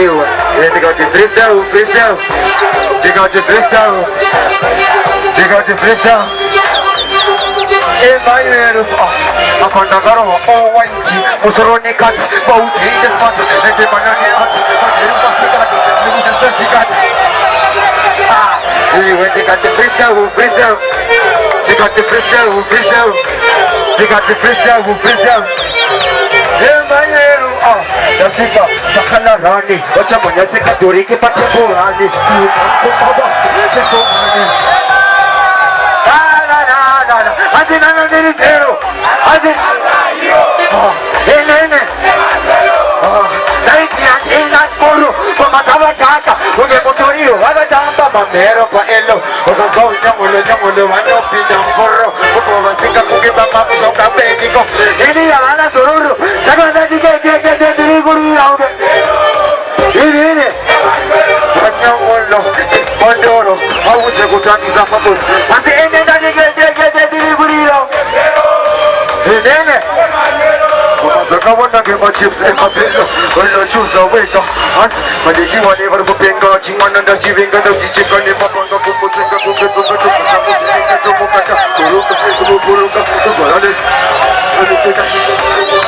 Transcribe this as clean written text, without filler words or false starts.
eeuwen. En ik had je freestyle, freestyle. Ik had je freestyle. Ik had je freestyle. In my wereld, akanda garo, oh wanti, musorone kat, bauti des mat, en de banane at, van de rupa sigat, nu moet het sigat. Ik had de freestyle, freestyle. Ik had de freestyle, freestyle. Ik had de freestyle, freestyle. In my wereld, Yashika, Sakana Rani, Wachamanya Sekadori, Kipatako Rani, Baba, Azin another zero. Azin. Nene. Naiti ati na poro. Pamatawa chaka. Uge motorio. Aga chamba mamero pa elo. Uga go nyamulo wano pinang poro. Ugo wasika kuke bamba musoka beniko. Ini alana sororo. Saganda dike guri auge. Ini. Nyamulo. Mondoro. Awu se kutani za mabos. Asi ene na dike Nene, I want to get my chips and my pillow. When I choose a way to hunt, but if you want ever to bring out, you want to achieve the chicken in my bond of Puka.